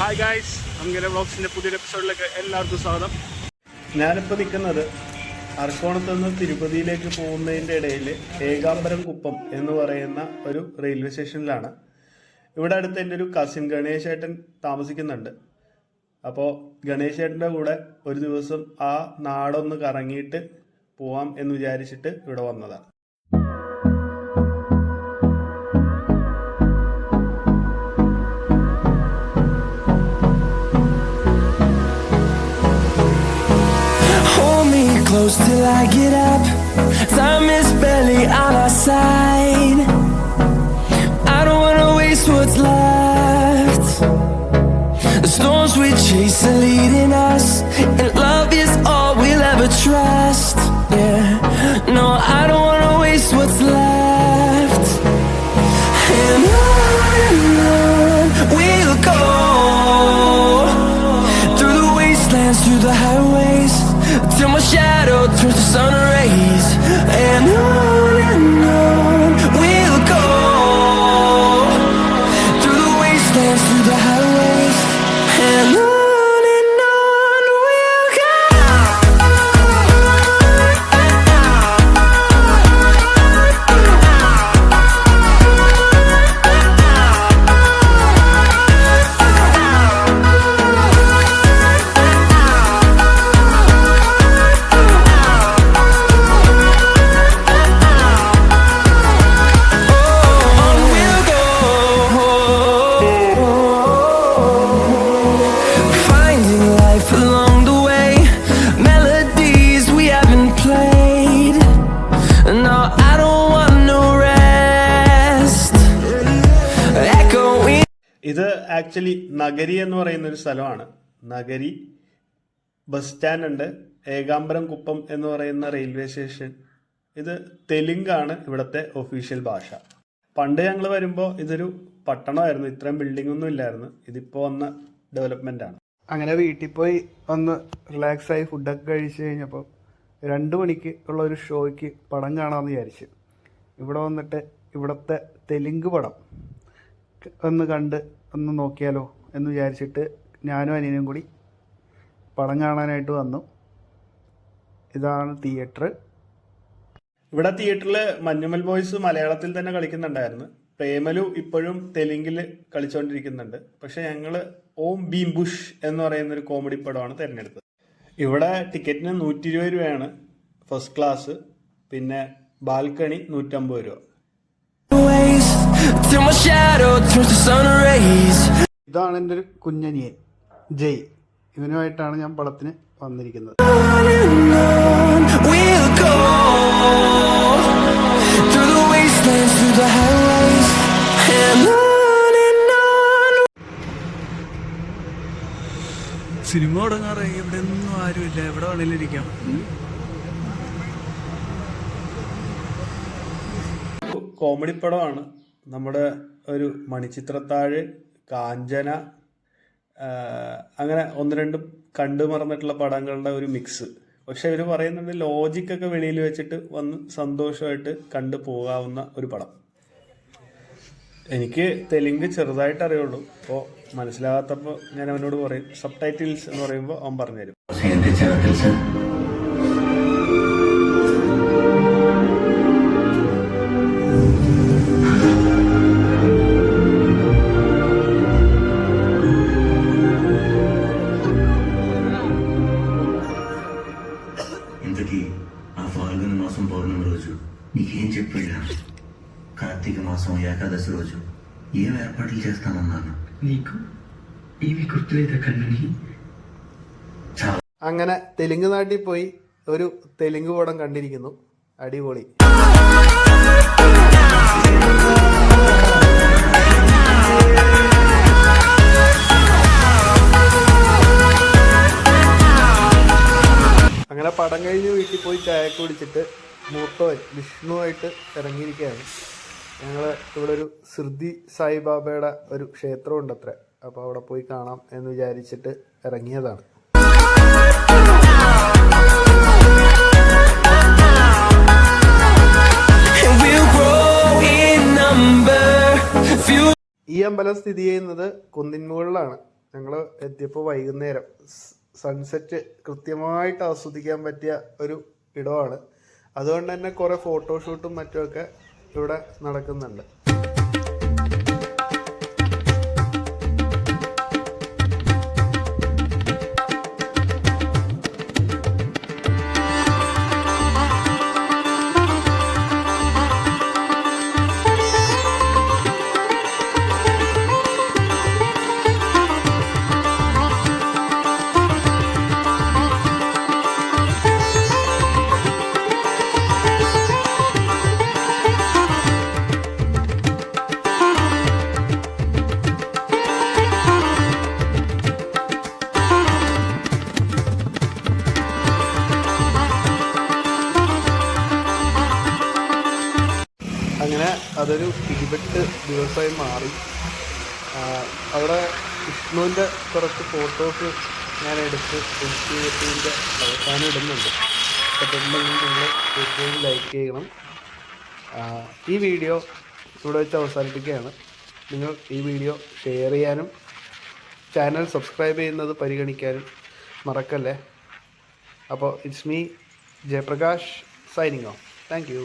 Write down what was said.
Hi guys, അങ്ങനെ വ്ളോഗ്സിൻ്റെ പുതിയൊരു എപ്പിസോഡിലേക്ക് എല്ലാവർക്കും സ്വാഗതം. ഞാനിപ്പോൾ നിൽക്കുന്നത് അർക്കോണത്ത് നിന്ന് തിരുപ്പതിയിലേക്ക് പോകുന്നതിൻ്റെ ഇടയിൽ ഏകാംബരം കുപ്പം എന്ന് പറയുന്ന ഒരു റെയിൽവേ സ്റ്റേഷനിലാണ്. ഇവിടെ അടുത്ത് എൻ്റെ ഒരു കസിൻ ഗണേശേട്ടൻ താമസിക്കുന്നുണ്ട്. അപ്പോൾ ഗണേശേട്ടൻ്റെ കൂടെ ഒരു ദിവസം ആ നാടൊന്ന് കറങ്ങിയിട്ട് പോവാം എന്ന് വിചാരിച്ചിട്ട് ഇവിടെ വന്നതാണ്. Close till I get up, time is barely on our side. I don't wanna waste what's left. The storms we chase are leading us, and love is all we'll ever trust. Yeah, no, I don't wanna waste what's left. And on we'll go, through the wastelands, through the highways, till my shadow turns to sun rays. And on we'll go, through the wastelands, through the highways. And on we'll go. ഇത് actually നഗരി എന്ന് പറയുന്ന ഒരു സ്ഥലമാണ്. നഗരി bus stand ഉണ്ട്, ഏകാംബരം കുപ്പം എന്ന് പറയുന്ന railway station. ഇത് തെലുങ്കാണ് ഇവിടുത്തെ ഒഫീഷ്യൽ ഭാഷ. പണ്ട് ഞങ്ങൾ വരുമ്പോൾ ഇതൊരു പട്ടണമായിരുന്നു, ഇത്രയും ബിൽഡിംഗ് ഒന്നും ഇല്ലായിരുന്നു. ഇതിപ്പോൾ വന്ന ഡെവലപ്മെന്റ് ആണ്. അങ്ങനെ വീട്ടിൽ പോയി ഒന്ന് റിലാക്സ് ആയി ഫുഡൊക്കെ കഴിച്ച് കഴിഞ്ഞപ്പോൾ 2 മണിക്ക് ഉള്ള ഒരു ഷോയ്ക്ക് പടം കാണാമെന്ന് വിചാരിച്ചു. ഇവിടെ വന്നിട്ട് ഇവിടുത്തെ തെലുങ്ക് പടം ഒന്ന് കണ്ട് ഒന്ന് നോക്കിയാലോ എന്ന് വിചാരിച്ചിട്ട് ഞാനും അനിയനും കൂടി പടം കാണാനായിട്ട് വന്നു. ഇതാണ് തിയേറ്റർ. ഇവിടെ തിയേറ്ററിൽ മഞ്ഞുമൽ ബോയ്സ് മലയാളത്തിൽ തന്നെ കളിക്കുന്നുണ്ടായിരുന്നു. പ്രേമലു ഇപ്പോഴും തെലുങ്കിൽ കളിച്ചുകൊണ്ടിരിക്കുന്നുണ്ട്. പക്ഷെ ഞങ്ങൾ ഓം ഭീം ബുഷ് എന്ന് പറയുന്ന ഒരു കോമഡി പടമാണ് തിരഞ്ഞെടുത്തത്. ഇവിടെ ടിക്കറ്റിന് 120 രൂപയാണ് ഫസ്റ്റ് ക്ലാസ്, പിന്നെ ബാൽക്കണി 150 രൂപ. ഇതാണ് എൻ്റെ ഒരു കുഞ്ഞനിയൻ ജയ്. ഇവനുമായിട്ടാണ് ഞാൻ പടത്തിന് വന്നിരിക്കുന്നത്. സിനിമ തുടങ്ങാറ് ഇവിടെ ഒന്നും ആരുമില്ല, എവിടെ വേണേലും ഇരിക്കാം. കോമഡി പടമാണ്. നമ്മുടെ ഒരു മണിച്ചിത്രത്താഴ്, കാഞ്ചന, അങ്ങനെ 1-2 കണ്ടു മറന്നിട്ടുള്ള പടങ്ങളുടെ ഒരു മിക്സ്. പക്ഷെ ഇവർ പറയുന്നുണ്ട് ലോജിക്കൊക്കെ വെളിയിൽ വെച്ചിട്ട് വന്ന് സന്തോഷമായിട്ട് കണ്ടു പോകാവുന്ന ഒരു പടം. എനിക്ക് തെലുങ്ക് ചെറുതായിട്ട് അറിയുള്ളൂ. അപ്പോൾ മനസ്സിലാകാത്തപ്പോൾ ഞാൻ അവനോട് പറയും സബ് ടൈറ്റിൽസ് എന്ന് പറയുമ്പോൾ അവൻ പറഞ്ഞുതരും. ఇంతకీ ఆ ఫాల్గుణ మాసం పౌర్ణమి రోజు నీకేం చెప్పాడా? కార్తీక మాసం ఏకాదశి రోజు ఏం ఏర్పాట్లు చేస్తానన్నాను. నీకు ఏమి గుర్తులేదా కണ്ണని? അങ്ങനെ തെലുങ്ക് നാട്ടിൽ പോയി ഒരു തെലുങ്ക് പടം കണ്ടിരിക്കുന്നു. അടിപൊളി. അങ്ങനെ പടം കഴിഞ്ഞ് വീട്ടിൽ പോയി ചായ കുടിച്ചിട്ട് മൂത്തവൻ വിഷ്ണുവായിട്ട് ഇറങ്ങിയിരിക്കുകയാണ്. ഞങ്ങൾ ഇവിടെ ഒരു സിർദി സായിബാബയുടെ ഒരു ക്ഷേത്രമുണ്ട് അത്ര. അപ്പോൾ അവിടെ പോയി കാണാം എന്ന് വിചാരിച്ചിട്ട് ഇറങ്ങിയതാണ്. ഈ അമ്പലം സ്ഥിതി ചെയ്യുന്നത് കുന്നിൻ മുകളിലാണ്. ഞങ്ങൾ എത്തിയപ്പോൾ വൈകുന്നേരം സൺസെറ്റ് കൃത്യമായിട്ട് ആസ്വദിക്കാൻ പറ്റിയ ഒരു ഇടമാണ്. അതുകൊണ്ട് തന്നെ കുറേ ഫോട്ടോഷൂട്ടും മറ്റുമൊക്കെ ഇവിടെ നടക്കുന്നുണ്ട്. അങ്ങനെ അതൊരു പിടിപെട്ട് ദിവസമായി മാറി. അവിടെ വിഷ്ണുവിൻ്റെ കുറച്ച് ഫോട്ടോസ് ഞാൻ എടുത്ത് എഡിറ്റ് ചെയ്തതിൻ്റെ അവസാനം ഇടുന്നുണ്ട്. പറ്റുന്നുണ്ടെങ്കിൽ നിങ്ങൾ തീർച്ചയായും ലൈക്ക് ചെയ്യണം. ഈ വീഡിയോ ഇവിടെ വെച്ച് അവസാനിപ്പിക്കുകയാണ്. നിങ്ങൾ ഈ വീഡിയോ ഷെയർ ചെയ്യാനും ചാനൽ സബ്സ്ക്രൈബ് ചെയ്യുന്നത് പരിഗണിക്കാനും മറക്കല്ലേ. അപ്പോൾ it's me Jayaprakash signing off. Thank you.